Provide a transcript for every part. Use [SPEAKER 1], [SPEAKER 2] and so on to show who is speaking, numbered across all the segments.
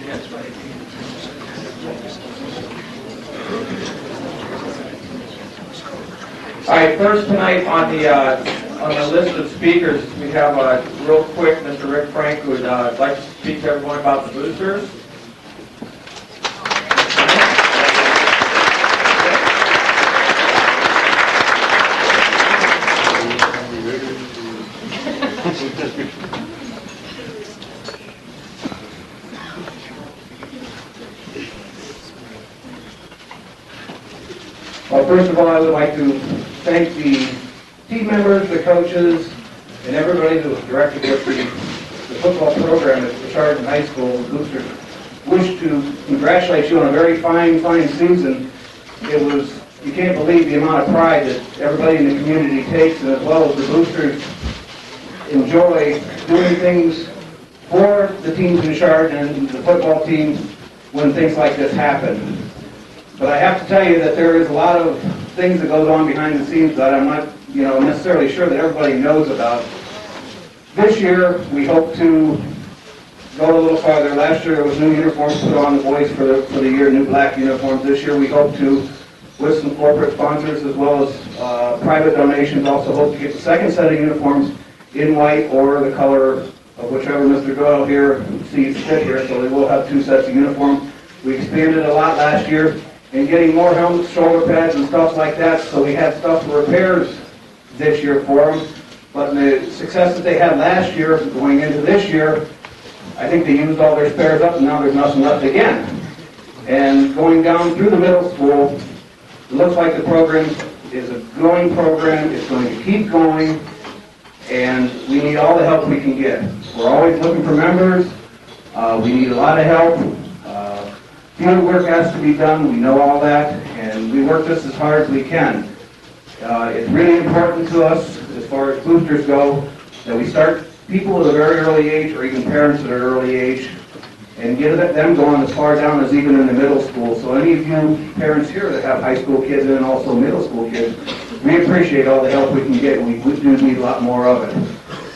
[SPEAKER 1] All right, first tonight on the list of speakers, we have real quick Mr. Rick Frank, who would like to speak to everyone about the boosters. Well, first of all, I would like to thank the team members, the coaches, and everybody that was directed with the football program at the Chardon High School. The boosters wish to congratulate you on a very fine season. It was, you can't believe the amount of pride that everybody in the community takes, and as well as the boosters enjoy doing things for the teams in Chardon and the football team when things like this happen. But I have to tell you that there is a lot of things that goes on behind the scenes that I'm not, necessarily sure that everybody knows about. This year, we hope to go a little farther. Last year, there was new uniforms put on the boys for the year, new black uniforms. This year, we hope to, with some corporate sponsors as well as private donations, also hope to get the second set of uniforms in white or the color of whichever Mr. Doyle here sees fit here. So we will have two sets of uniforms. We expanded a lot last year in getting more helmets, shoulder pads, and stuff like that. So we had stuff for repairs this year for them. But the success that they had last year, going into this year, I think they used all their spares up, and now there's nothing left again. And going down through the middle school, it looks like the program is a growing program. It's going to keep going, and we need all the help we can get. We're always looking for members. We need a lot of help. Field work has to be done. We know all that, and we work just as hard as we can. It's really important to us, as far as boosters go, that we start people at a very early age, or even parents at an early age, and get them going as far down as even in the middle school. So any of you parents here that have high school kids and also middle school kids, we appreciate all the help we can get, and we do need a lot more of it.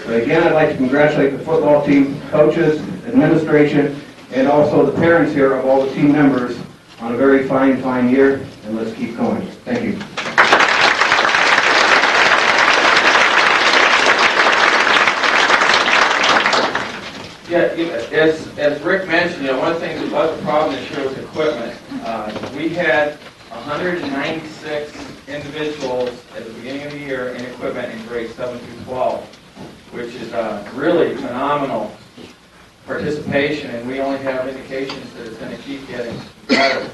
[SPEAKER 1] But again, I'd like to congratulate the football team, coaches, administration, and also the parents here of all the team members on a very fine year, and let's keep going. Thank you. Yeah, as Rick mentioned, one of the things that was a problem this year was equipment. We had 196 individuals at the beginning of the year in equipment in grades 7 through 12, which is really phenomenal participation, and we only have indications that it's going to keep getting better.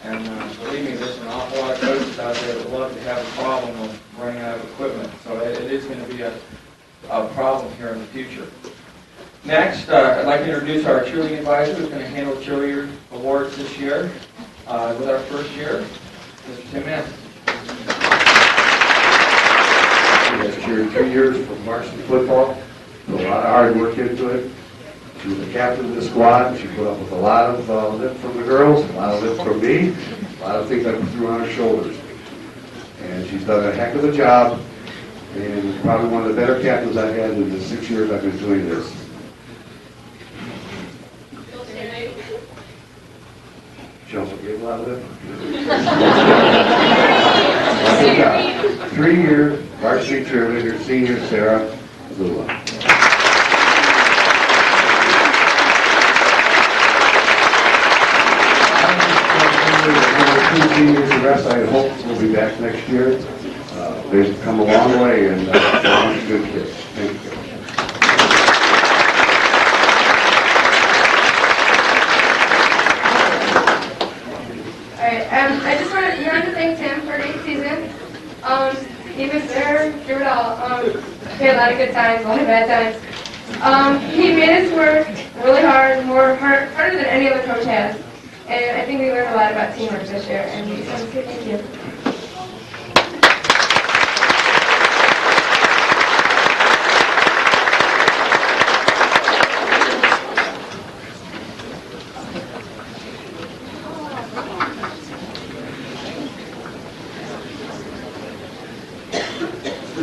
[SPEAKER 1] And believe me, there's an awful lot of coaches out there that would love to have a problem with running out of equipment. So it is going to be a problem here in the future. Next, I'd like to introduce our cheerleading advisor who's going to handle cheerleader awards this year with our first year, Mr. Tim Mann.
[SPEAKER 2] She has cheered 3 years for varsity football, put a lot of hard work into it. She was the captain of the squad. She put up with a lot of lip from the girls, a lot of lip from me, a lot of things I threw on her shoulders. And she's done a heck of a job, and probably one of the better captains I've had in the 6 years I've been doing this. She also gave a lot of lip. 3 years, varsity cheerleader, senior Sarah Lula. 2 seniors, the rest I hope will be back next year. They've come a long way, and they're good kids. Thank you.
[SPEAKER 3] Alright, I just wanted to thank Tim for a great season. He was there through it all. We had a lot of good times, a lot of bad times. He made us work really hard, harder than any other coach has. And I think we learned a lot about teamwork this year, and we just want to say thank you.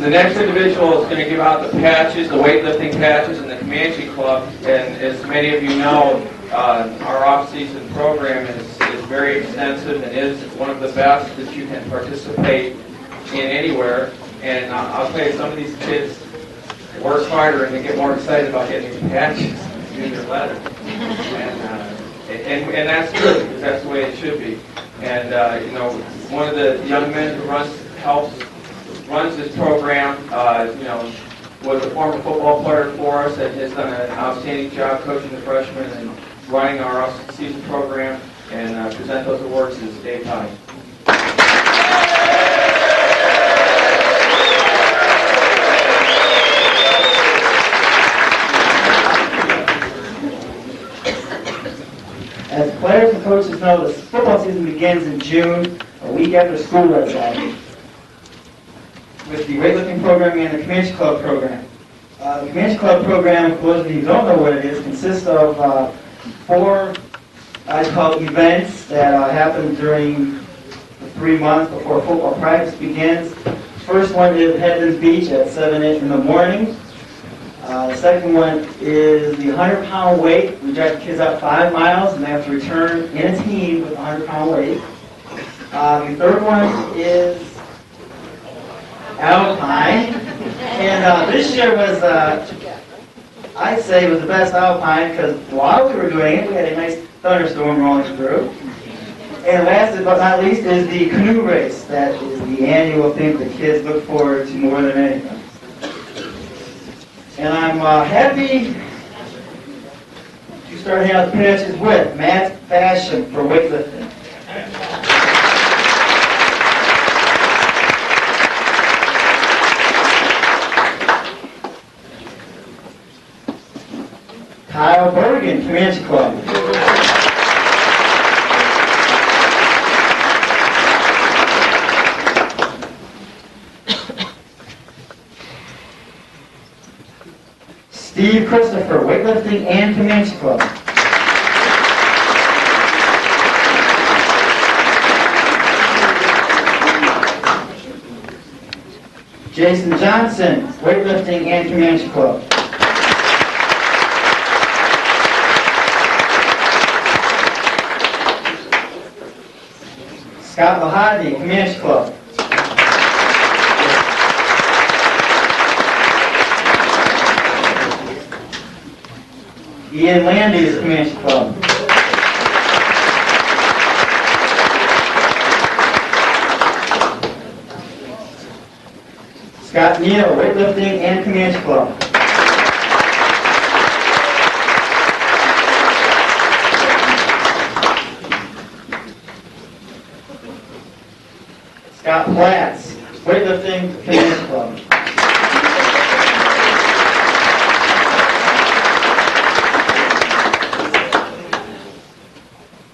[SPEAKER 1] The next individual is going to give out the patches, the weightlifting patches in the Comanche Club. And as many of you know, our office
[SPEAKER 4] off-season program is very extensive and is one of the best that you can participate in anywhere. And I'll tell you, some of these kids work harder and they get more excited about getting these patches than junior letter. And that's good, because that's the way it should be. And you know, one of the young men who runs this program, you know, was a former football player for us and has done an outstanding job coaching the freshmen and running our off-season program. And present those awards is Dave High.
[SPEAKER 5] As players and coaches know, the football season begins in June, a week after school lets out, with the weightlifting program and the Comanche Club program. The Comanche Club program, for those of you who don't know what it is, consists of 4, I call events that happen during the 3 months before football practice begins. The first one is Headlands Beach at 7 in the morning. The second one is the 100-pound weight. We drive the kids out 5 miles and they have to return in a team with a 100-pound weight. The third one is Alpine. And this year was, I'd say, was the best Alpine because while we were doing it, we had a nice thunderstorm rolling through. And last but not least is the canoe race. That is the annual thing that kids look forward to more than anything. And I'm happy to start handing out the patches with Matt's Fashion for weightlifting. Kyle Bergen, Comanche Club. Steve Christopher, weightlifting and Comanche Club. Jason Johnson, weightlifting and Comanche Club. Scott Lahadi, Comanche Club. Ian Landy is Comanche Club. Scott Neal, weightlifting and Comanche Club. Scott Platts, weightlifting, Comanche Club.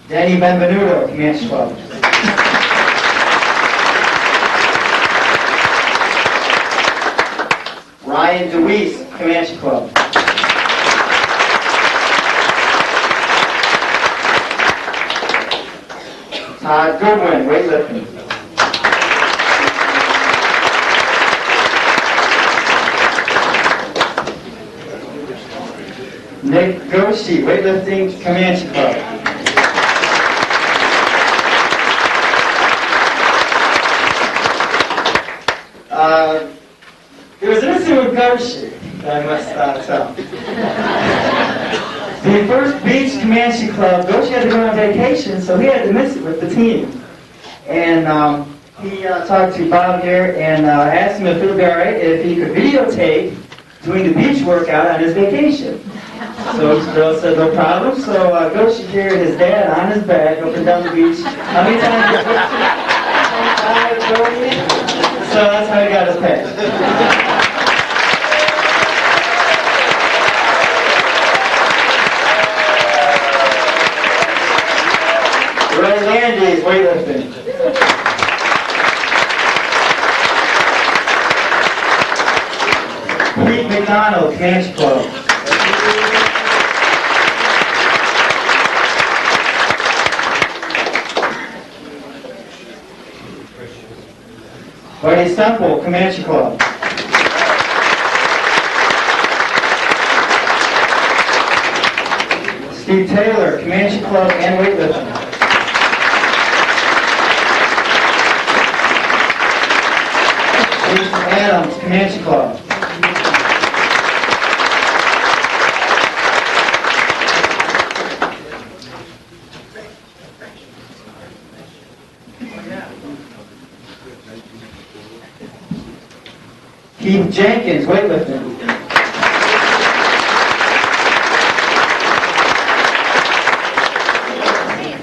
[SPEAKER 5] Danny Benvenuto, Comanche Club. Ryan DeWeese, Comanche Club. Todd Goodwin, weightlifting. Nick Goshi, weightlifting, Comanche Club. There was an incident with Goshi that I must tell. The first beach Comanche Club, Goshi had to go on vacation, so he had to miss it with the team. And he talked to Bob here and asked him if it would be all right if he could videotape doing the beach workout on his vacation. So Bill said no problem. So Goshi carried his dad on his back up and down the beach. How many times? 25, 30. So that's how he got his patch. Ray Landy is weightlifting. Pete McDonald, Comanche Club. Buddy Semple, Comanche Club. Steve Taylor, Comanche Club and weightlifting. Jason Adams, Comanche Club. Keith Jenkins, weightlifting.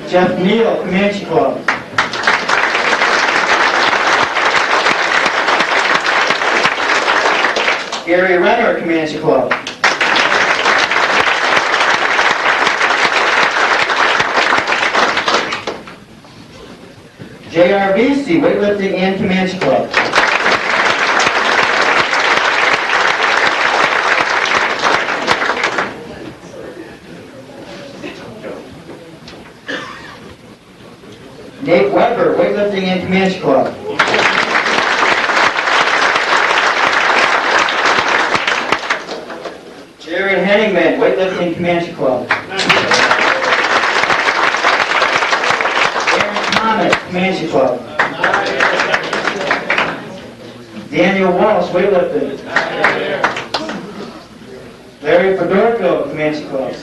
[SPEAKER 5] Jeff Neal, Comanche Club. Gary Renner, Comanche Club. JRVC, weightlifting and Comanche Club. Nate Weber, weightlifting and Comanche Club. Jared Henningman, weightlifting Comanche Club. Aaron Thomas, Comanche Club. Daniel Walsh, weightlifting. Larry Fedorko, Comanche Club.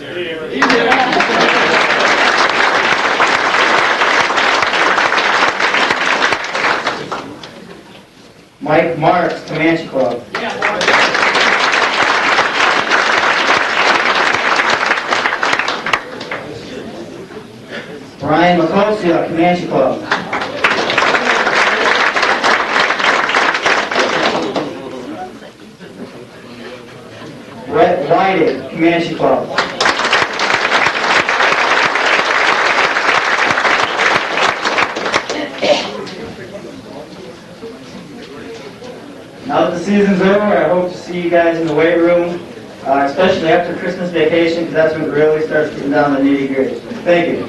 [SPEAKER 5] Mike Marks, Comanche Club. Brian Macosia, Comanche Club. Brett Whiting, Comanche Club. Now that the season's over, I hope to see you guys in the weight room, especially after Christmas vacation, because that's when it really starts getting down to the nitty-gritty. Thank you.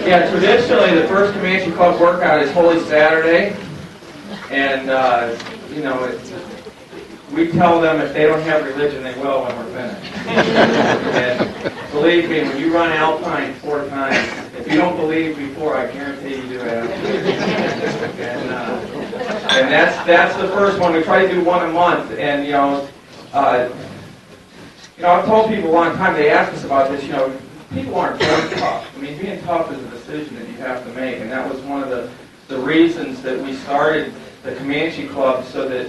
[SPEAKER 4] Yeah, traditionally, the first Comanche Club workout is Holy Saturday, and, you know, we tell them if they don't have religion, they will when we're finished. And believe me, when you run Alpine 4 times, if you don't believe before, I guarantee you do after. And that's the first one. We try to do one a month, and, you know, I've told people a long time, they ask us about this, people aren't born tough. I mean, being tough is a decision that you have to make, and that was one of the reasons that we started the Comanche Club, so that,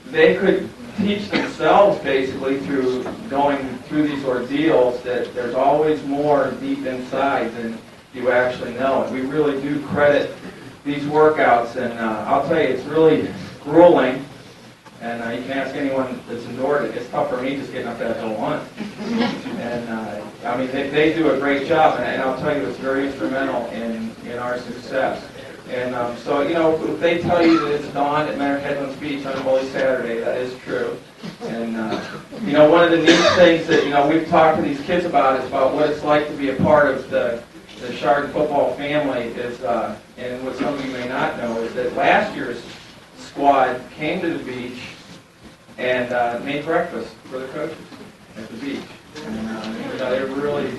[SPEAKER 4] they could teach themselves basically through going through these ordeals that there's always more deep inside than you actually know. And we really do credit these workouts, and I'll tell you, it's really grueling. And you can ask anyone that's endured it. It's tough for me just getting up that hill once. And I mean, they do a great job, and I'll tell you, it's very instrumental in our success. And so, if they tell you that it's dawn at Mount Headlands Beach on Holy Saturday, that is true. And, one of the neat things that, we've talked to these kids about is about what it's like to be a part of the Chardon football family is, and what some of you may not know, is that last year's squad came to the beach and made breakfast for the coaches at the beach. And they were really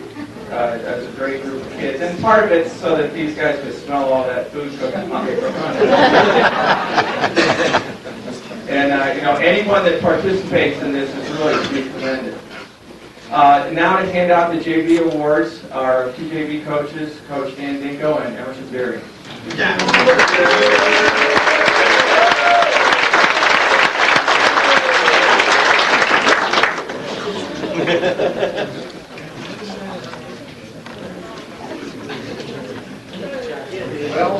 [SPEAKER 4] as a great group of kids. And part of it's so that these guys could smell all that food cooking Monday for Monday. And anyone that participates in this is really to be commended. Now to hand out the JV awards, our two JV coaches, Coach Dan Dinko and Emerson Berry.
[SPEAKER 1] Well,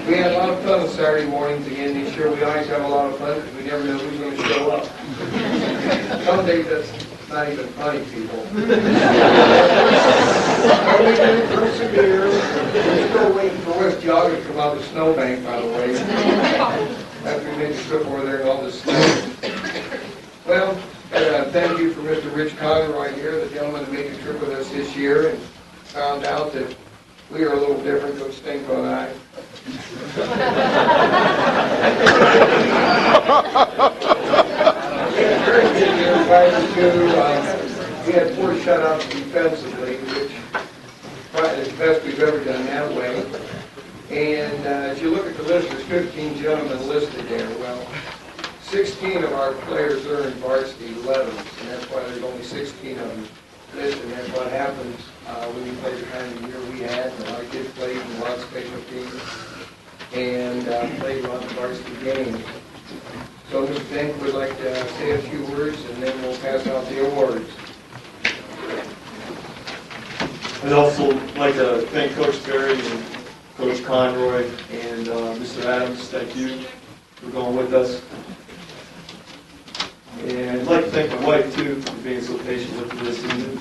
[SPEAKER 1] we had a lot of fun Saturday mornings again this year. We always have a lot of fun because we never know who's going to show up. Some days that's not even funny, people. But we do persevere. We're still waiting for West Jogger to come out of the snowbank, by the way. After we made the trip over there and all this snow. Well, thank you for Mr. Rich Conner right here, the gentleman that made the trip with us this year and found out that we are a little different, Coach Stinko and I.
[SPEAKER 6] We had 4 shutouts defensively, which probably is the best we've ever done that way. And if you look at the list, there's 15 gentlemen listed there. Well, 16 of our players are in varsity 11s, and that's why there's only 16 of them listed. And that's what happens when you play the kind of year we had. A lot of kids played in a lot of special teams and played a lot of varsity games. So Mr. Banquet would like to say a few words, and then we'll pass out the awards.
[SPEAKER 7] I'd also like to thank Coach Berry and Coach Conroy and Mr. Adams. Thank you for going with us. And I'd like to thank my wife, too, for being so patient with me this season.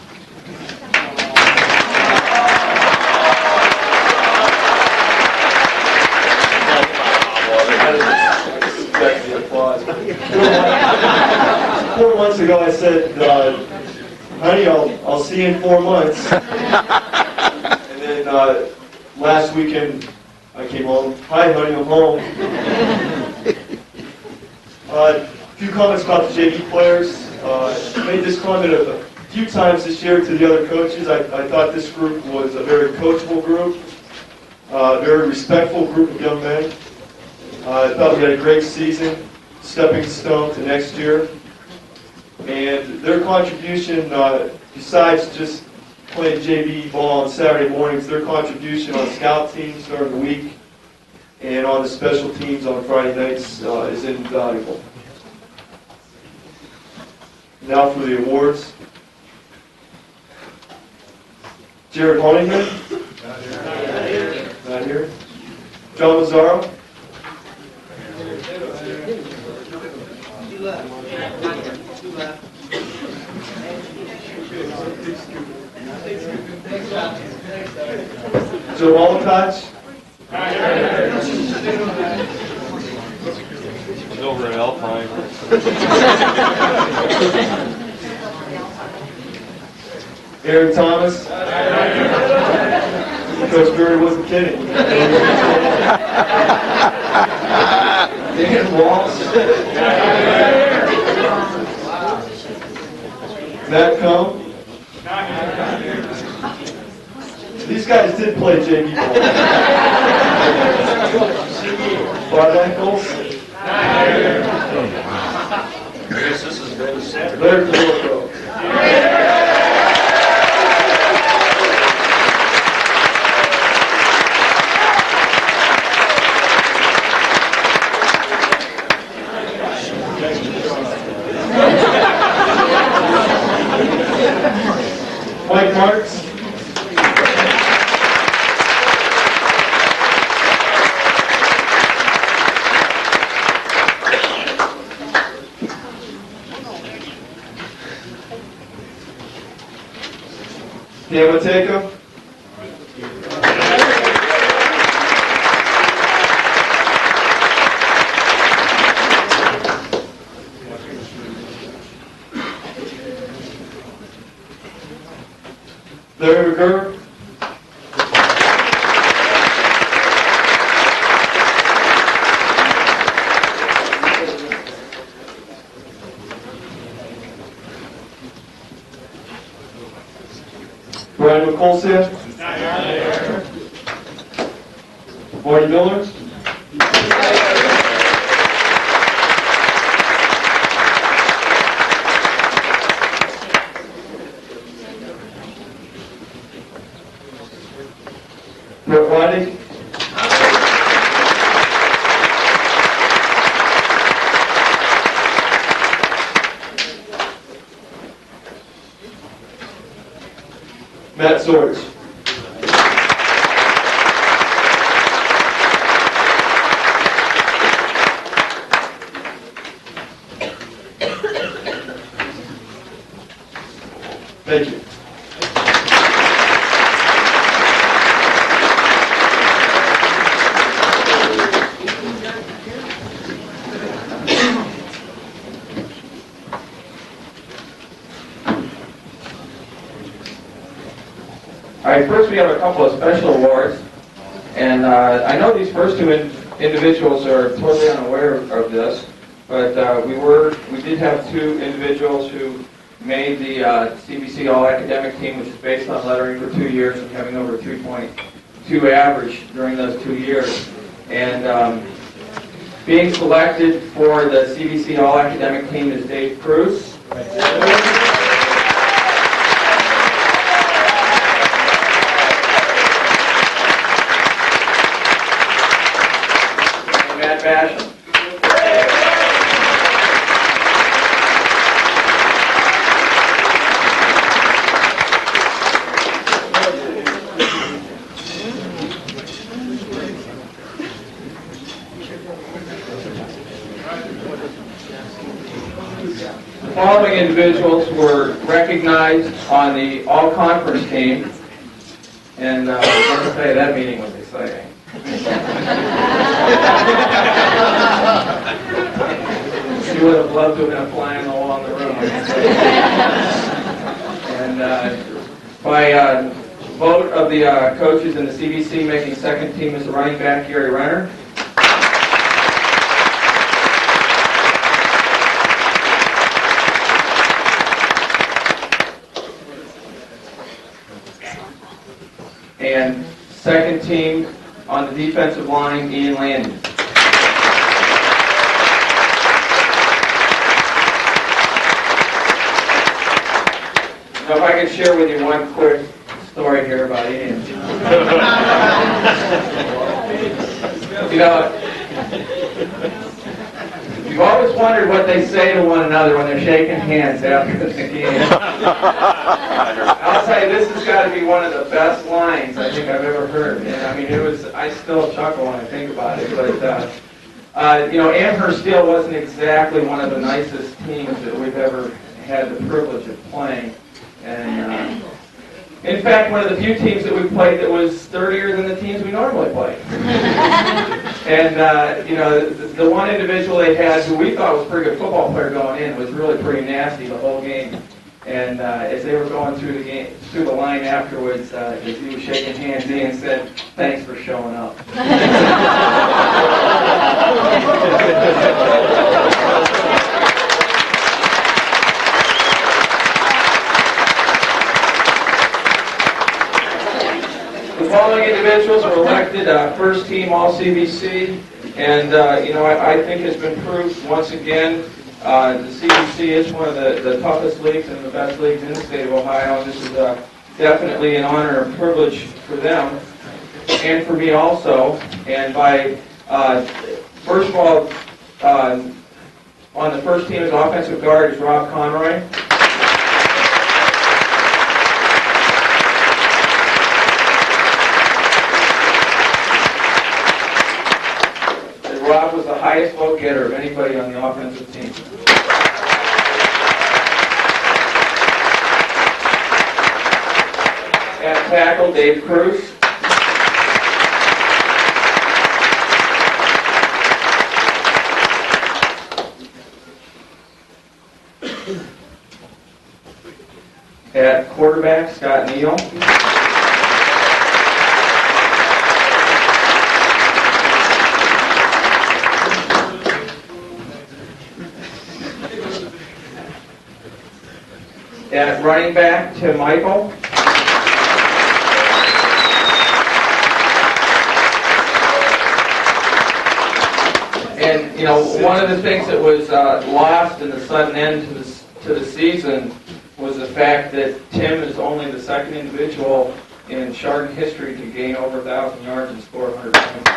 [SPEAKER 7] Applause. 4 months ago, I said, honey, I'll see you in 4 months. And then last weekend, I came home. Hi, honey, I'm home. A few comments about the JV players. I made this comment a few times this year to the other coaches. I thought this group was a very coachable group, a very respectful group of young men. I thought we had a great season, stepping stone to next year. And their contribution, besides just playing JV ball on Saturday mornings, their contribution on scout teams during the week and on the special teams on Friday nights is invaluable. Now for the awards. Jared Honeyman? Not here. John Mazzaro? Joe Molotach? He's over at Alpine. Aaron Thomas? Coach Berry wasn't kidding. Dan Walsh? Matt Cohn? These guys did play JV ball. Bob Eccles? I guess this is very sad. Larry Filippo. Mike Marks. Dan Matejko. Larry McGurk. Brian McColson. Marty Miller. Brett Whiting. Matt Swords. Thank you.
[SPEAKER 4] All right, first we have a couple of special awards, and I know these first two individuals are totally unaware of this, But we did have two individuals who made the CBC All-Academic Team, which is based on lettering for 2 years and having over 3.2 average during those 2 years. And being selected for the CBC All-Academic Team is Dave Cruz. And Matt Basham. The following individuals were recognized on the all-conference team, and let me tell you, that meeting was exciting. She would have loved to have been a fly on the wall in the room. And by vote of the coaches in the CBC, making second team is the running back, Gary Renner. And second team on the defensive line, Ian Landon. Now, if I could share with you one quick story here about Ian. You know, you've always wondered what they say to one another when they're shaking hands after the game. I'll tell you, this has got to be one of the best lines I think I've ever heard. And I mean, I still chuckle when I think about it. But, you know, Amherst Steel wasn't exactly one of the nicest teams that we've ever had the privilege of playing. And, in fact, one of the few teams that we played that was sturdier than the teams we normally play. And, you know, the one individual they had who we thought was a pretty good football player going in was really pretty nasty the whole game. And as they were going through the line afterwards, as he was shaking hands, Ian said, "Thanks for showing up." The following individuals were elected first team All-CBC, and you know, I think has been proved once again. The CBC is one of the toughest leagues and the best leagues in the state of Ohio. This is definitely an honor and privilege for them, and for me also. And by, first of all, on the first team as offensive guard is Rob Conroy. Rob was the highest vote getter of anybody on the offensive team. At tackle, Dave Cruz. At quarterback, Scott Neal. At running back, Tim Michael. And, you know, one of the things that was lost in the sudden end to the season was the fact that Tim is only the second individual in Chardon history to gain over 1,000 yards and score 100 points.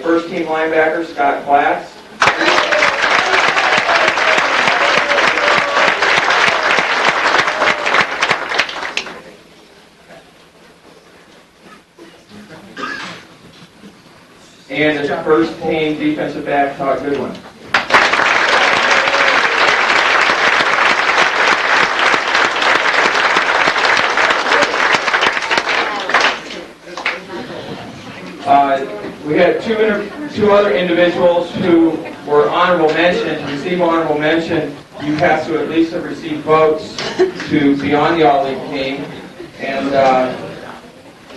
[SPEAKER 4] First team linebacker, Scott Platts. And as first team defensive back, Todd Goodwin. We had two other individuals who were honorable mention. To receive honorable mention, you have to at least have received votes to be on the All-League team. And,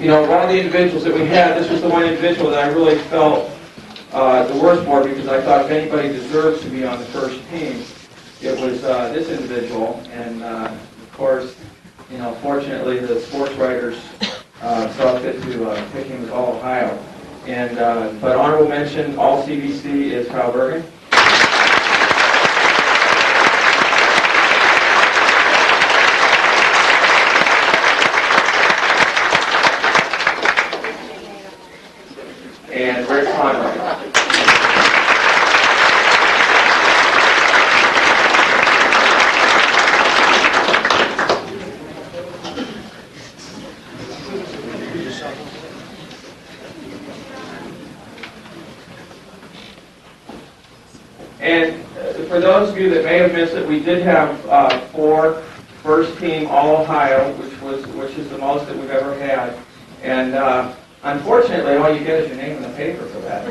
[SPEAKER 4] you know, of all the individuals that we had, this was the one individual that I really felt the worst for, because I thought if anybody deserves to be on the first team, it was this individual. And, of course, you know, fortunately, the sports writers saw fit to pick him as All-Ohio. And, but honorable mention, All-CBC is Kyle Bergen. And Rick Conroy. And for those of you that may have missed it, we did have 4 first-team All-Ohio, which is the most that we've ever had. And unfortunately, all you get is your name in the paper for that.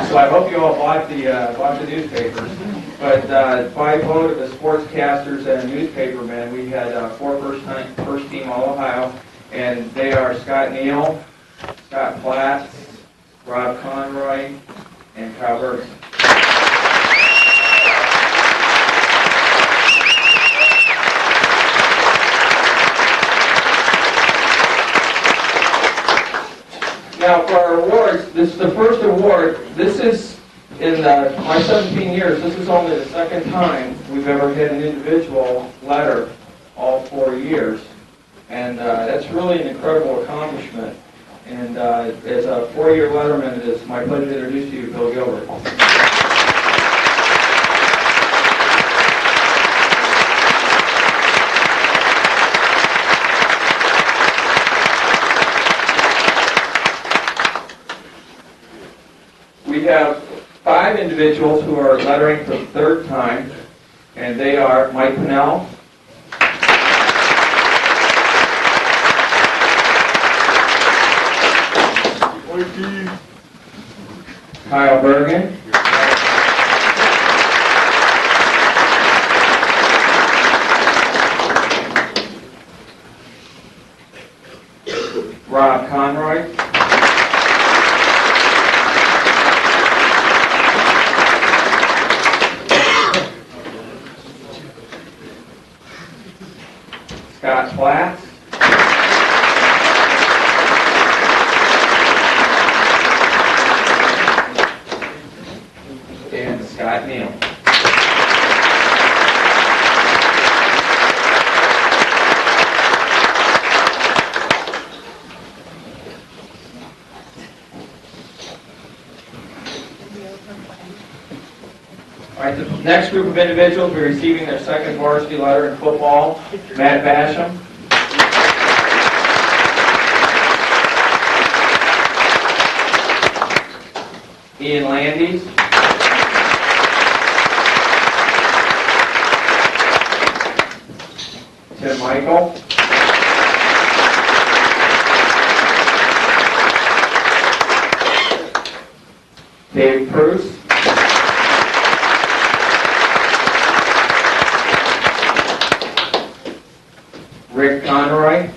[SPEAKER 4] So I hope you all bought the newspapers. But by vote of the sportscasters and newspapermen, we had 4 first-team All-Ohio, and they are Scott Neal, Scott Platt, Rob Conroy, and Kyle Bergen. Now, for our awards, this is the first award. This is, in my 17 years, this is only the second time we've ever had an individual letter all 4 years. And that's really an incredible accomplishment. And as a 4-year letterman, it is my pleasure to introduce to you Bill Gilbert. We have 5 individuals who are lettering for the 3rd time, and they are Mike Pennell, Kyle Bergen, Rob Conroy, Scott Platt, and Scott Neal. All right, the next group of individuals will be receiving their second varsity letter in football. Matt Basham, Ian Landis, Tim Michael, Dave Bruce, Rick Conroy,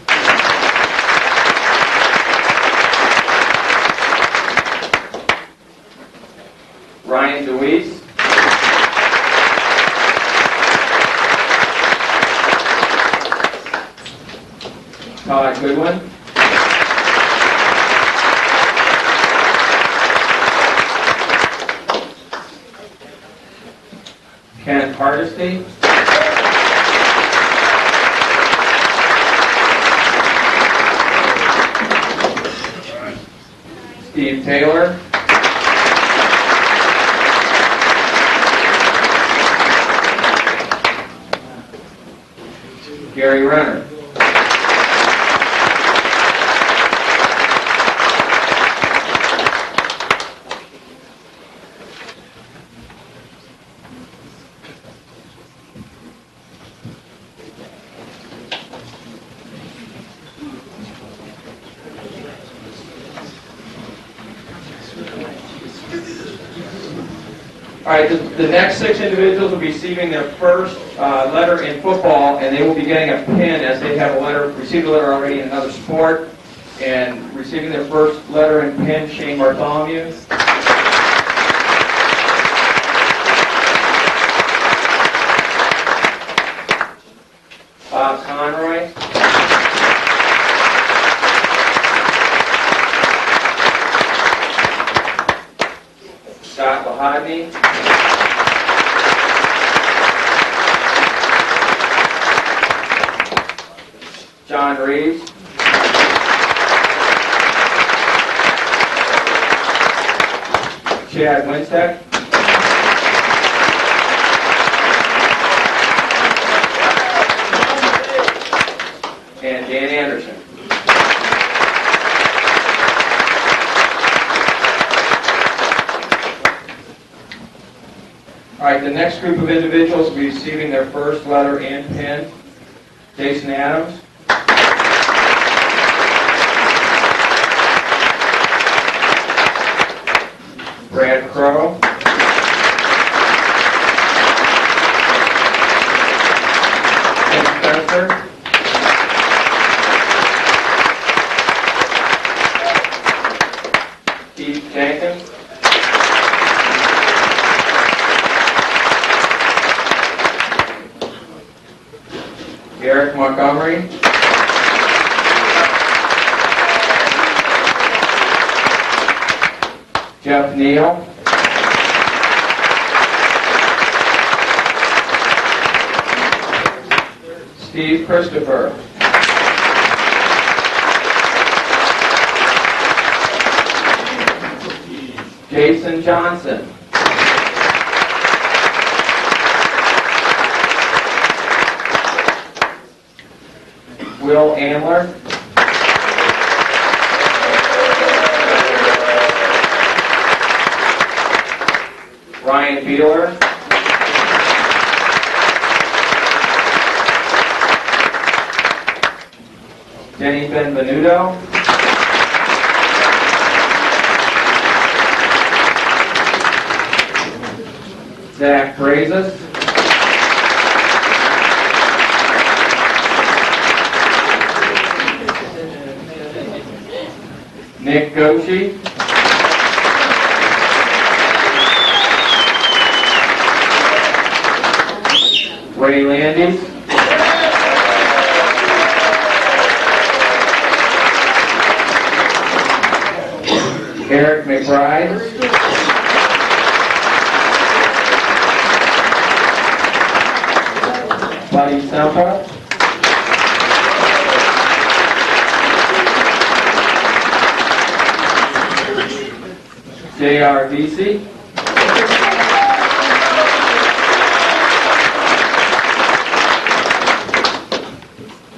[SPEAKER 4] Ryan DeWeese, Todd Goodwin, Kent Hardesty, Steve Taylor, Gary Renner. All right, the next 6 individuals will be receiving their first letter in football, and they will be getting a pin as they have received a letter already in another sport, and receiving their first letter and pin, Shane Bartholomew. Bob Conroy. Scott Lahadney. John Reeves. Chad Winstead. And Dan Anderson. All right, the next group of individuals will be receiving their first letter and pin. Jason Adams. Brad Crow. Tim Spencer. Steve Jenkins. Eric Montgomery. Jeff Neal. Steve Christopher. Jason Johnson. Will Andler. Ryan Beeler. Denny Benvenuto. Zach Brazis. Nick Goshi. Ray Landis. Eric McBride. Buddy Sempa. J.R. Vesey.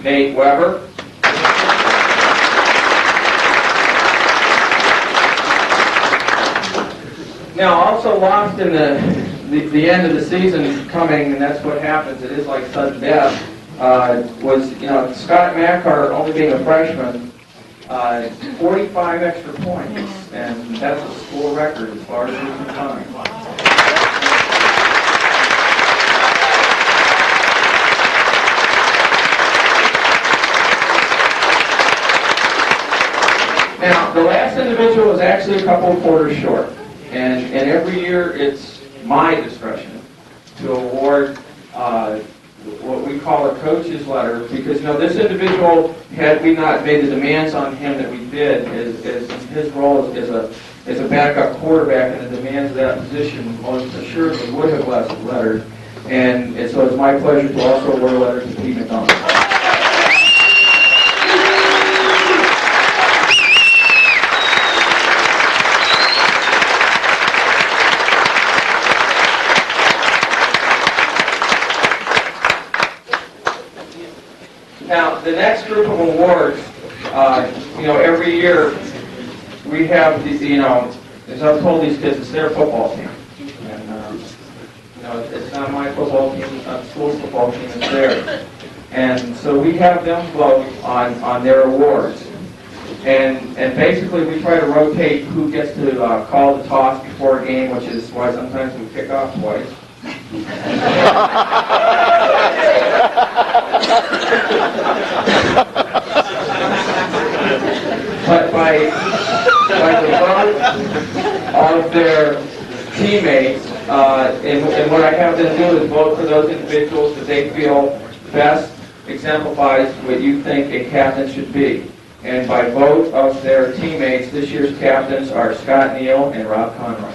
[SPEAKER 4] Nate Weber. Now, also lost in the end of the season coming, and that's what happens, it is like sudden death, was, Scott Mackart, only being a freshman, 45 extra points, and that's a school record as far as he's concerned. Now, the last individual is actually a couple of quarters short, and every year it's my discretion to award what we call a coach's letter, because this individual, had we not made the demands on him that we did, as his role as a backup quarterback and the demands of that position, most assuredly would have left a letter, and so it's my pleasure to also award a letter to Pete McDonald. Now, the next group of awards, every year we have these, as I've told these kids, it's their football team. And, it's not my football team, it's not the school's football team, it's theirs. And so we have them vote on their awards. And basically we try to rotate who gets to call the toss before a game, which is why sometimes we kick off twice. But by the vote of their teammates, and what I have them do is vote for those individuals that they feel best exemplifies what you think a captain should be. And by vote of their teammates, this year's captains are Scott Neal and Rob Conroy.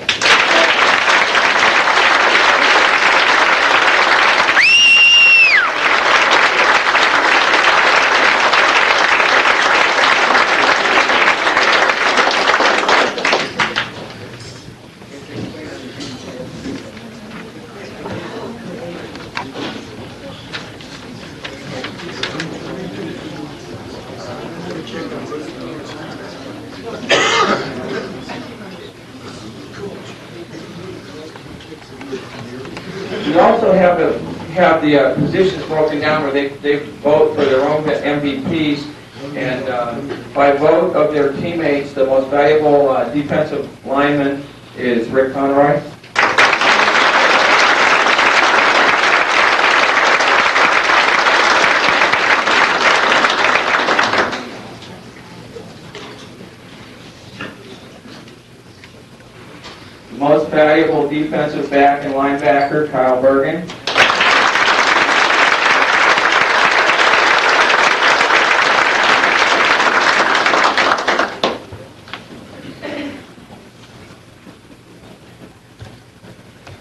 [SPEAKER 4] We also have the positions broken down where they vote for their own MVPs, and by vote of their teammates, the most valuable defensive lineman is Rick Conroy. Most valuable defensive back and linebacker, Kyle Bergen.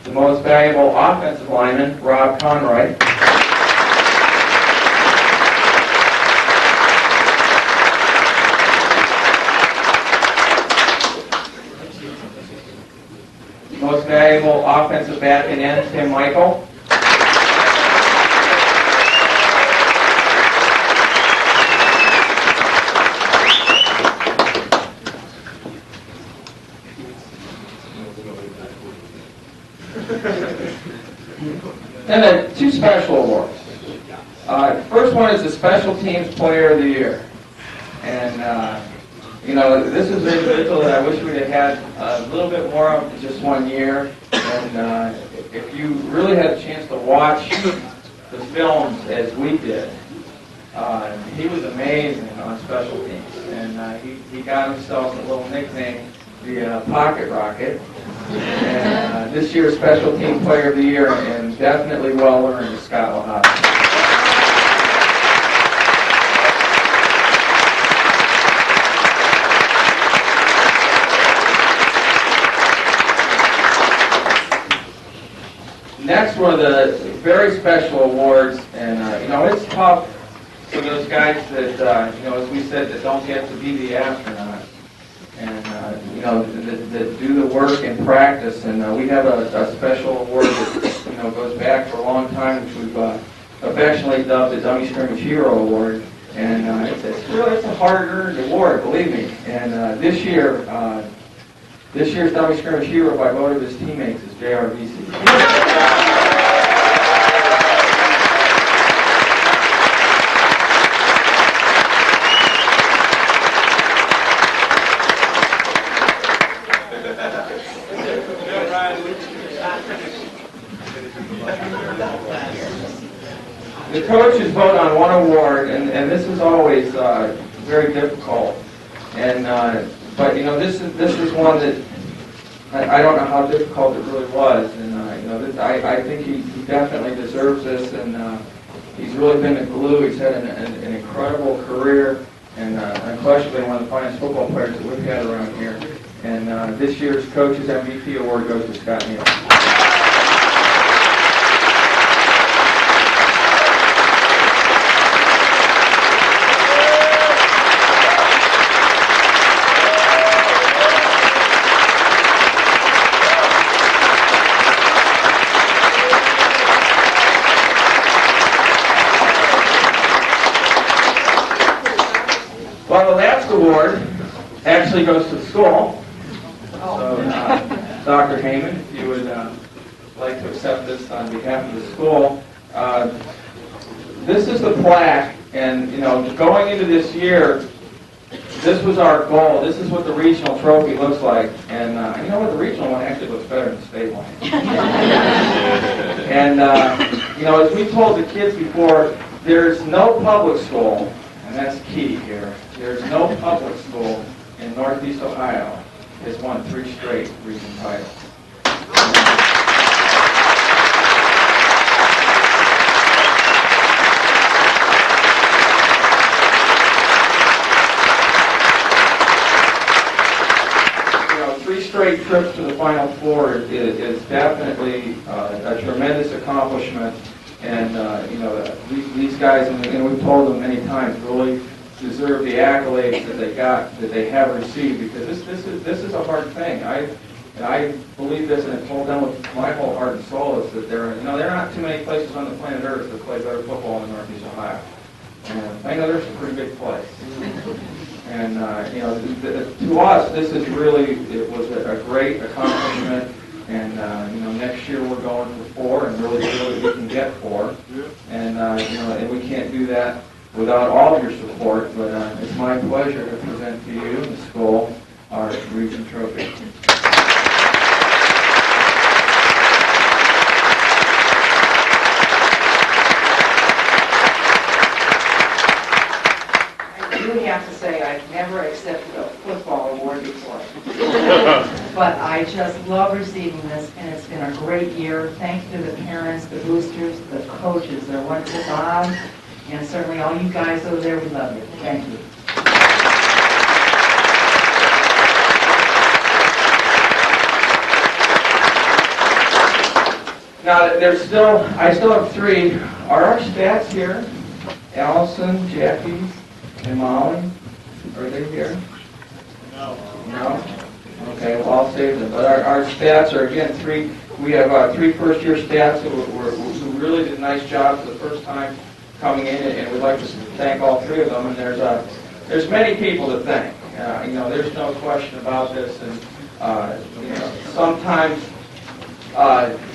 [SPEAKER 4] The most valuable offensive lineman, Rob Conroy. Most valuable offensive back and end, Tim Michael. Then the two special awards. First one is the Special Teams Player of the Year. And you know, this is an individual that I wish we'd have had a little bit more of in just 1 year. And if you really had a chance to watch the films as we did, he was amazing on special teams. And he got himself a little nickname, the Pocket Rocket. And this year's Special Team Player of the Year, and definitely well earned, Scott Lahati. Next, one of the very special awards, and you know, it's tough for those guys that, you know, as we said, that don't get to be the astronauts, and you know, that do the work and practice. And we have a special award that, you know, goes back for a long time, which we've affectionately dubbed the Dummy Scrimmage Hero Award. And it's a hard-earned award, believe me. And this year's Dummy Scrimmage Hero, by vote of his teammates, is JRVC. The coaches vote on one award, and this is always very difficult. And but you know, this is one that I don't know how difficult it really was. And you know, I think he definitely deserves this, and he's really been the glue. He's had an incredible career, and unquestionably one of the finest football players that we've had around here. And this year's Coaches MVP Award goes to Scott Neal. Well, the last award actually goes to the school. So, Dr. Heyman, if you would like to accept this on behalf of the school. This is the plaque, and you know, going into this year, this was our goal. This is what the regional trophy looks like. And you know what? The regional one actually looks better than the state one. And, you know, as we told the kids before, there's no public school, and that's key here. There's no public school in Northeast Ohio has won 3 straight region titles. You know, 3 straight trips to the Final Four is definitely a tremendous accomplishment. And, you know, these guys, and we've told them many times, really deserve the accolades that they got, that they have received, because this is a hard thing. I believe this, and I've told them with my whole heart and soul, is that there are not too many places on the planet Earth that play better football than Northeast Ohio. And I know there's a pretty big place. And, you know, to us, this is really, it was a great accomplishment. And, you know, next year we're going for 4 and really feel that we can get 4. And, you know, and we can't do that without all of your support, but it's my pleasure to present to you and the school our region trophy.
[SPEAKER 8] I really have to say I've never accepted a football award before. But I just love receiving this, and it's been a great year. Thank you to the parents, the boosters, the coaches. They're wonderful moms, and certainly all you guys over there, we love you. Thank you.
[SPEAKER 4] Now, I still have 3. Are our stats here? Allison, Jackie, and Molly? Are they here? No? Okay, well, I'll save them. But our stats are, again, 3. We have 3 first-year stats who really did a nice job for the first time coming in, and we'd like to thank all 3 of them. And there's many people to thank. You know, there's no question about this. And you know, sometimes,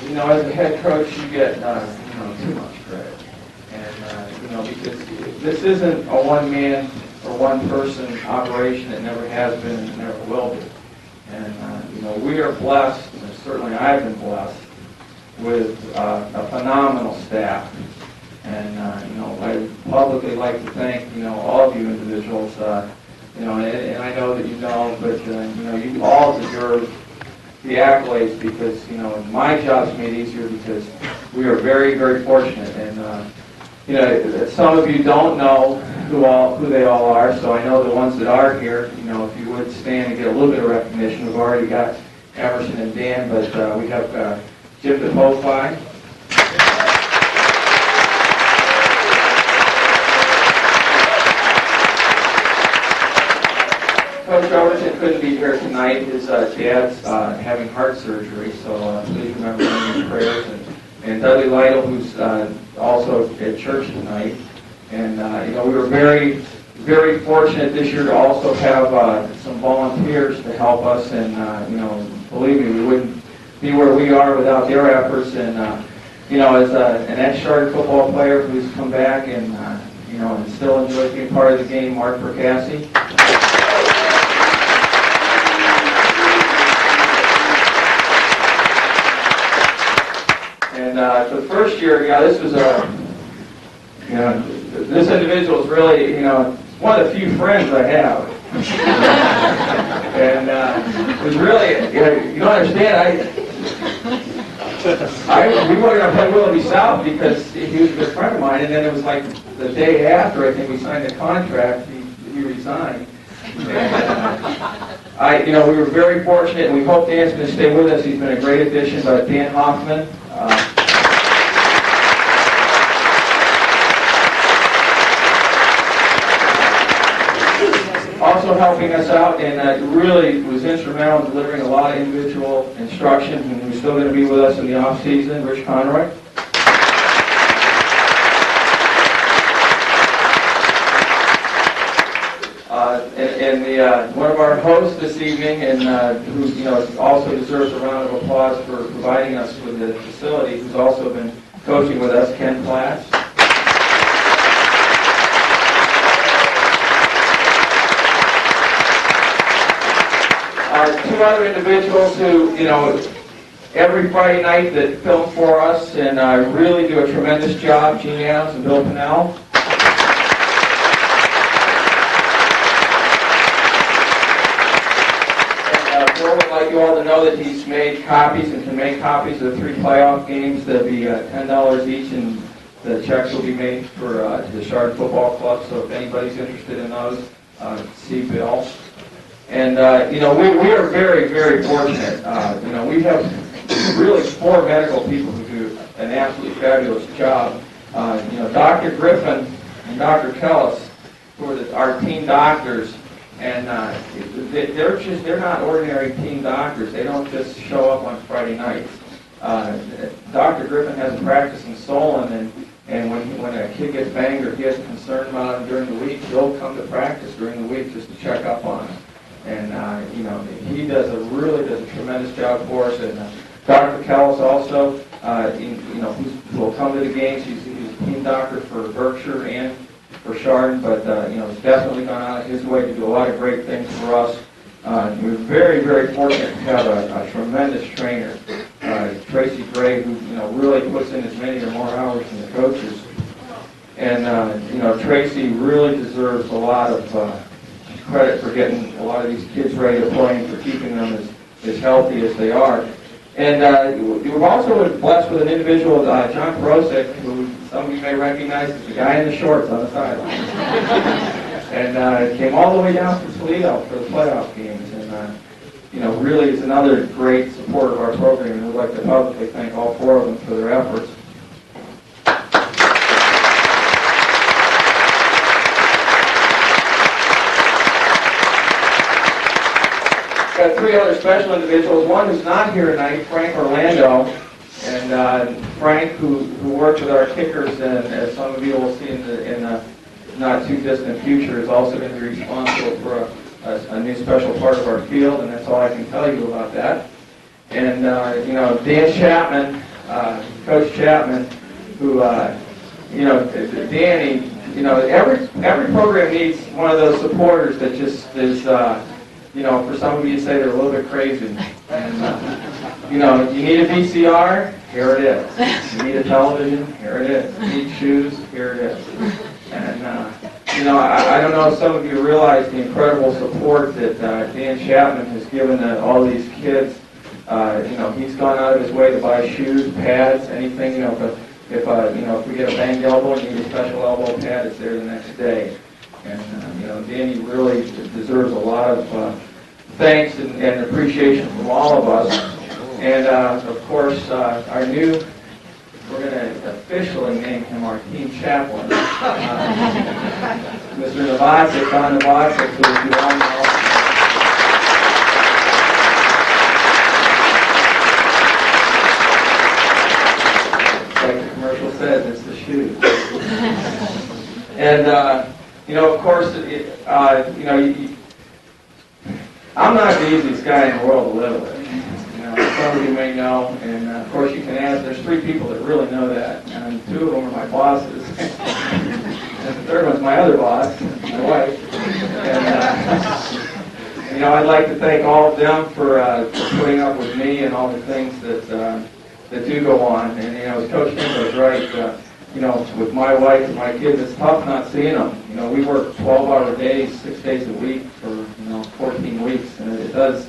[SPEAKER 4] you know, as a head coach, you get you know, too much credit. And you know, because this isn't a one-man or one-person operation. It never has been and never will be. And, you know, we are blessed, and certainly I've been blessed, with a phenomenal staff. And, you know, I publicly like to thank, you know, all of you individuals, you know, and I know that you know, but, you know, you all deserve the accolades because, you know, my job's made easier because we are very, very fortunate. And, you know, some of you don't know who they all are, so I know the ones that are here, you know, if you would stand and get a little bit of recognition. We've already got Emerson and Dan, but we have Jim DePofi. Coach Overton couldn't be here tonight. His dad's having heart surgery, so please remember him in your prayers. And Dudley Lytle, who's also at church tonight. And, you know, we were very, very fortunate this year to also have some volunteers to help us. And, you know, believe me, we wouldn't be where we are without their efforts. And, you know, as an ex-Chardon football player who's come back and, you know, and still enjoys being part of the game, Mark Percassi. And for the first year, yeah, this was you know, this individual is really, you know, one of the few friends I have. And it was really, you don't understand, we were going to play Willoughby South because he was a good friend of mine, and then it was like the day after, I think we signed the contract, he resigned. And, you know, we were very fortunate, and we hope Dan's going to stay with us. He's been a great addition, but Dan Hoffman. Also helping us out, and really was instrumental in delivering a lot of individual instruction, and who's still going to be with us in the off season, Rich Conroy. And one of our hosts this evening, and who, you know, also deserves a round of applause for providing us with the facility, who's also been coaching with us, Ken Platts. two other individuals who, every Friday night that film for us and really do a tremendous job, Gene Adams and Bill Pinnell. Bill would like you all to know that he's made copies and can make copies of the 3 playoff games. They'll be $10 each, and the checks will be made for the Chardon Football Club. So if anybody's interested in those, see Bill. And we are very, very fortunate. We have really 4 medical people who do an absolutely fabulous job. Dr. Griffin and Dr. Kellis, who are our team doctors. And they're not ordinary team doctors. They don't just show up on Friday nights. Dr. Griffin has a practice in Solon, and when a kid gets banged or he has a concern about him during the week, he'll come to practice during the week just to check up on him. And he really does a tremendous job for us. And Dr. Kellis also, who will come to the games. He's a team doctor for Berkshire and for Chardon, but he's definitely gone out of his way to do a lot of great things for us. We're very, very fortunate to have a tremendous trainer, Tracy Gray, who really puts in as many or more hours than the coaches. And Tracy really deserves a lot of credit for getting a lot of these kids ready to play and for keeping them as healthy as they are. And we've also been blessed with an individual, John Perosic, who some of you may recognize as the guy in the shorts on the sideline. And came all the way down from Toledo for the playoff games. And, really is another great supporter of our program. And we'd like to publicly thank all 4 of them for their efforts. Got 3 other special individuals. One who's not here tonight, Frank Orlando. And Frank, who worked with our kickers, and as some of you will see in the not too distant future, is also going to be responsible for a new special part of our field, and that's all I can tell you about that. And Dan Chapman, Coach Chapman, who Danny, every program needs one of those supporters that just is. For some of you say they're a little bit crazy. And, you need a VCR, here it is. You need a television, here it is. You need shoes, here it is. And, I don't know if some of you realize the incredible support that Dan Chapman has given to all these kids. He's gone out of his way to buy shoes, pads, anything. If we get a banged elbow and you need a special elbow pad, it's there the next day. And, Danny really deserves a lot of thanks and appreciation from all of us. And, of course, we're going to officially name him our team chaplain. Mr. Novacek, Don Novacek, who is the one like the commercial says, it's the shoes. And, of course, I'm not the easiest guy in the world to live with. Some of you may know, and of course you can ask. There's 3 people that really know that, and 2 of them are my bosses, and the 3rd one's my other boss, my wife. And I'd like to thank all of them for putting up with me and all the things that do go on. And as Coach Tim was right. With my wife and my kids, it's tough not seeing them. We work 12-hour days, 6 days a week for 14 weeks, and it does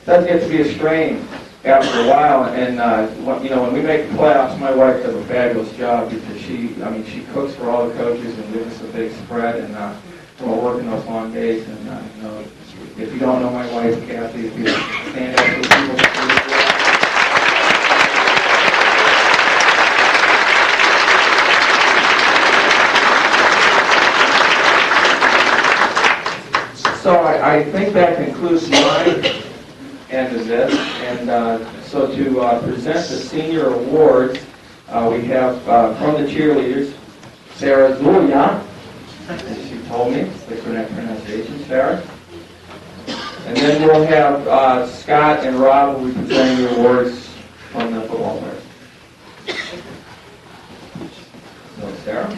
[SPEAKER 4] get to be a strain after a while. And when we make the playoffs, my wife does a fabulous job because she cooks for all the coaches and gives us a big spread, and we're working those long days. And if you don't know my wife, Kathy, if you stand up for the people. So I think that concludes my end of this. And so to present the senior awards, we have from the cheerleaders, Sarah Zulia, as she told me, it's the correct pronunciation, Sarah. And then we'll have Scott and Rob will be presenting the awards from the football players. So Sarah.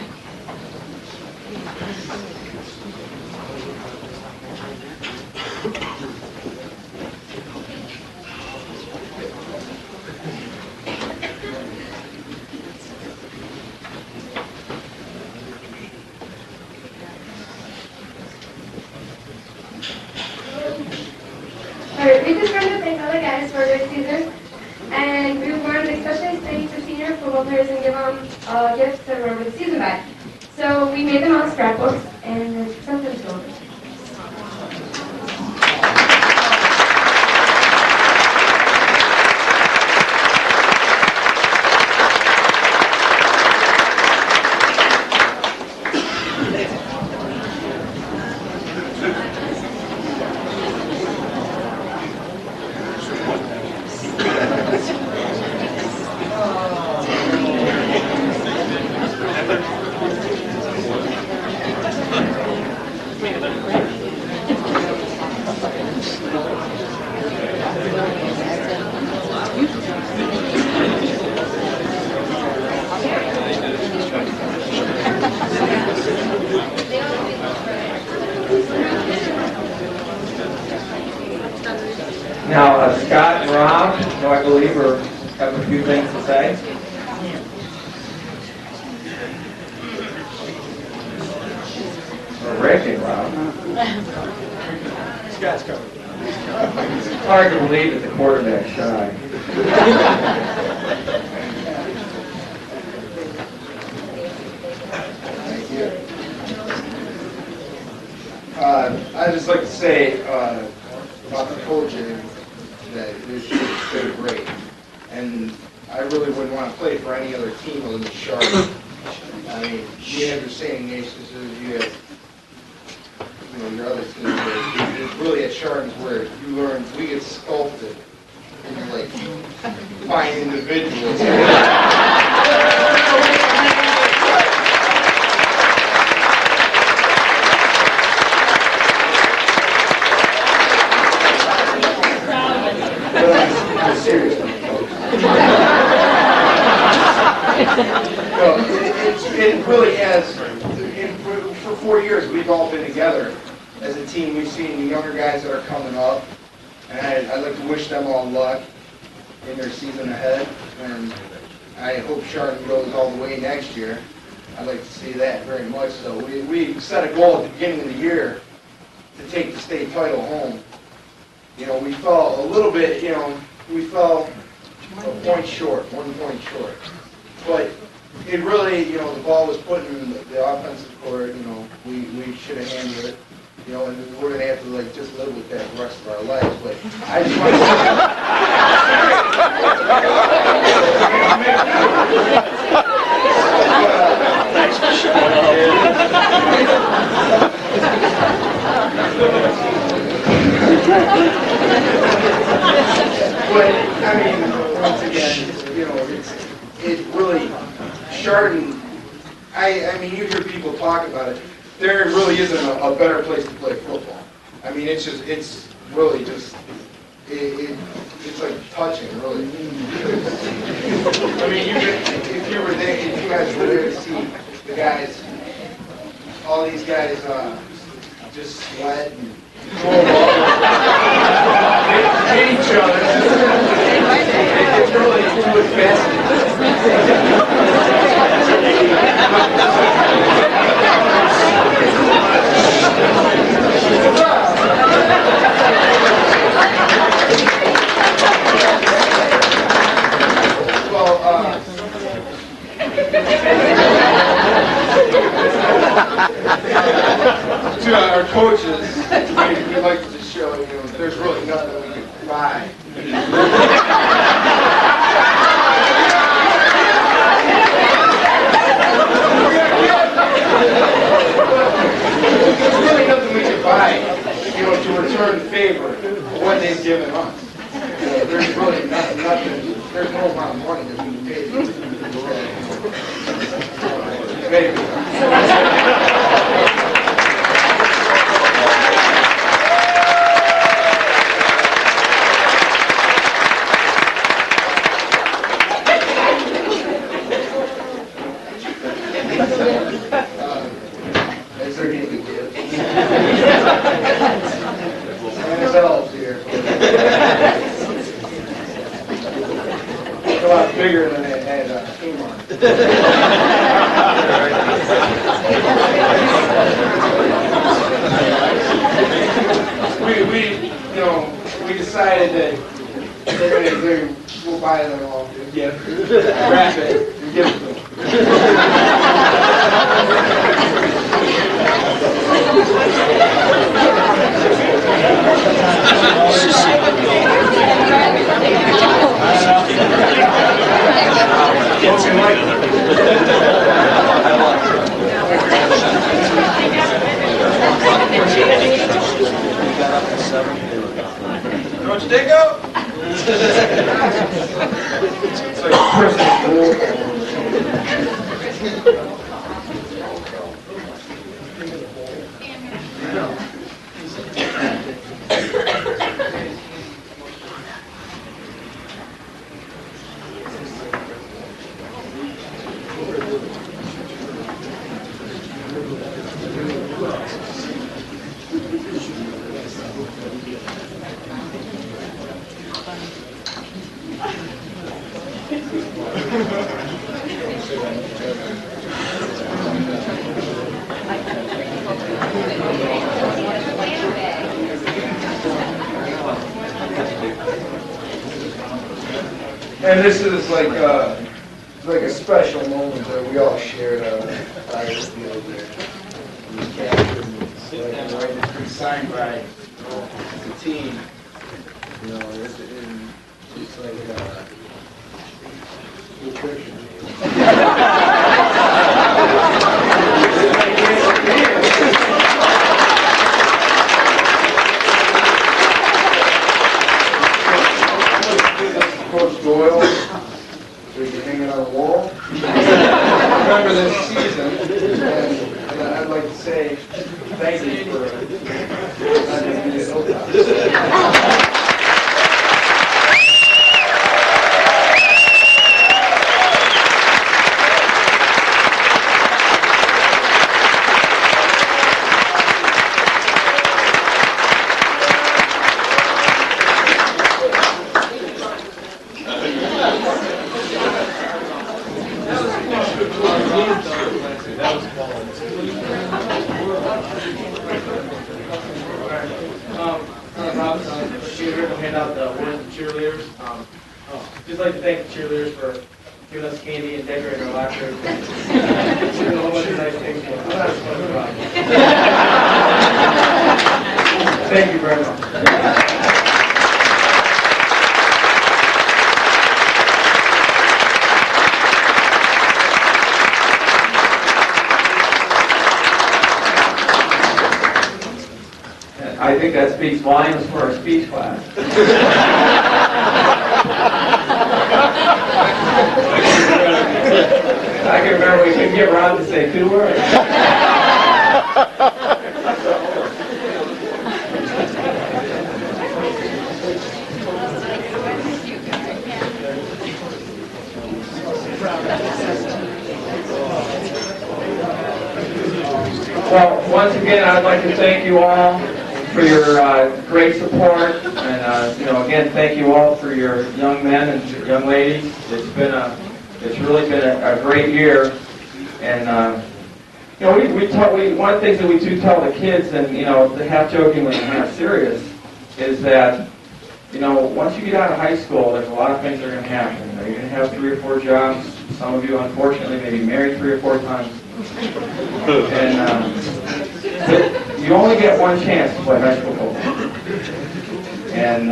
[SPEAKER 3] Alright, we just wanted to thank all the guys for a great season. And we wanted to especially thank the senior football players and give them gifts to remember the season by. So we made them all scrapbooks and sent them to them.
[SPEAKER 4] Now, Scott and Rob, who I believe have a few things to say. Or Rick and Rob.
[SPEAKER 7] Scott's coming.
[SPEAKER 4] It's hard to believe that the quarterback's shy.
[SPEAKER 9] I'd just like to say about the coaching that this year's been great. And I really wouldn't want to play for any other team other than Chardon. I mean, you have your St. Ignatius, you have your other teams. It's really at Chardon's where you learn, we get sculpted into like fine individuals. I'm serious. No, it really has. For 4 years, we've all been together as a team. We've seen the younger guys that are coming up, and I'd like to wish them all luck in their season ahead. And I hope Chardon goes all the way next year. I'd like to see that very much. So we set a goal at the beginning of the year to take the state title home. We fell a little bit. We fell a point short, 1 point short. But it really, the ball was put in the offensive court. We should have handled it. And we're gonna have to just live with that the rest of our lives. But I just want But I mean, once again, it really Chardon. I mean, you hear people talk about it. There really isn't a better place to play football. I mean, it's really just, it's like touching, really. I mean, if you were there, if you guys were there to see the guys, all these guys just sweat and hate each other. It's really fascinating. To our coaches, we'd like to just show, there's really nothing we can buy. There's really nothing we can buy, to return the favor of what they've given us. There's really nothing, there's no amount of money that we can pay. Maybe. Is there any gift? Annabelle's here. A lot bigger than it had Kmart. We decided decided that we'll buy them all a gift, wrap it, and give it to them.
[SPEAKER 6] Don't you think so? It's like a Christmas rule. And this is like a special moment that we all shared by the field there. We captured and it's been signed by the team. You know, it's like a cool picture. Coach Doyle, so you can hang it on the wall. Remember this season, and I'd like to say thank you for letting me get over.
[SPEAKER 4] Hand out the awards to cheerleaders. Just like to thank the cheerleaders for giving us candy and decorating our locker room. Doing a whole bunch of nice things for us. Thank you very much. I think that speaks volumes for our speech class. I can remember we couldn't get Rob to say 2 words. Well, once again, I'd like to thank you all for your great support, and again, thank you all for your young men and young ladies. It's really been a great year, and one of the things that we do tell the kids, and the half jokingly and half serious, is that once you get out of high school, there's a lot of things that are going to happen. You're going to have 3 or 4 jobs. Some of you, unfortunately, may be married 3 or 4 times, and you only get one chance to play high school football. And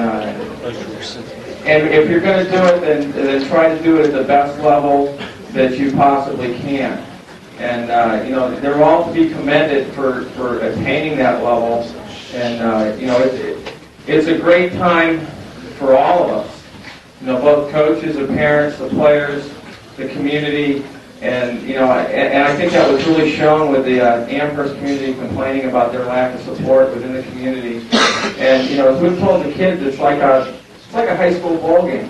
[SPEAKER 4] if you're going to do it, then try to do it at the best level that you possibly can. And they're all to be commended for attaining that level. And it's a great time for all of us. Both coaches, the parents, the players, the community. And I think that was really shown with the Amherst community complaining about their lack of support within the community. And as we've told the kids, it's like a high school bowl game.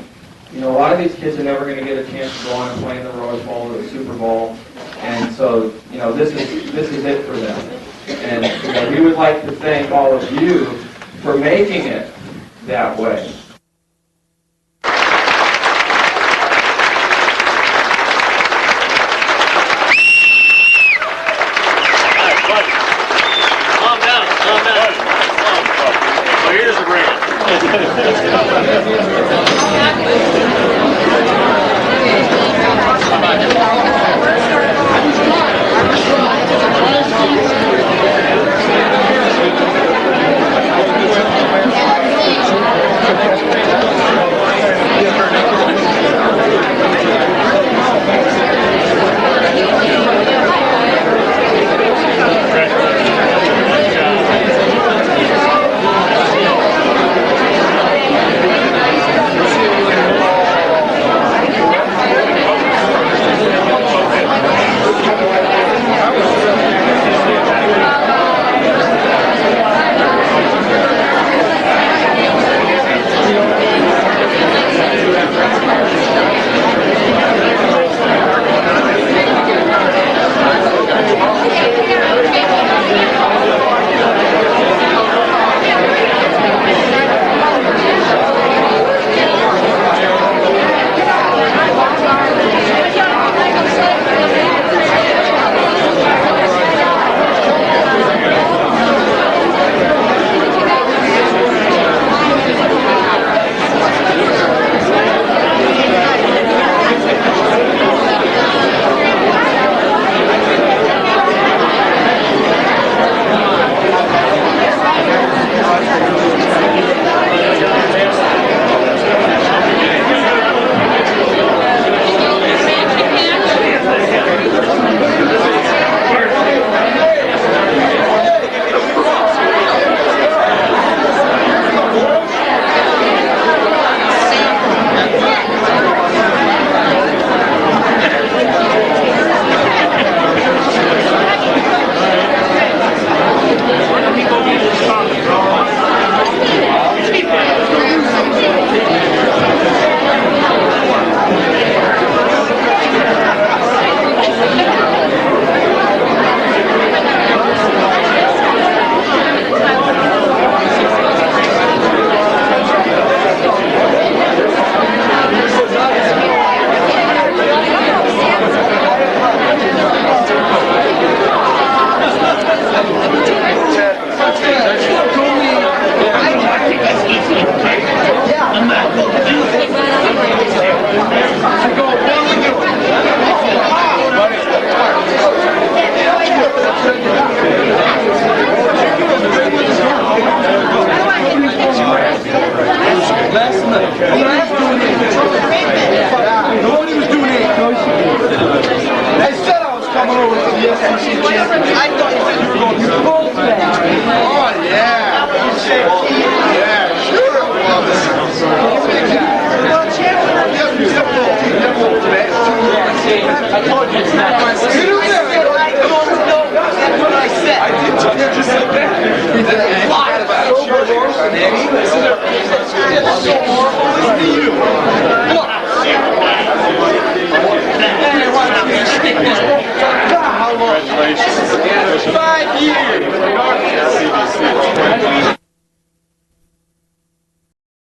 [SPEAKER 4] A lot of these kids are never going to get a chance to go on and play in the Rose Bowl or the Super Bowl. And so this is it for them. And we would like to thank all of you for making it that way.
[SPEAKER 10] Calm down. Well, here's the ring. Listen to you. Look.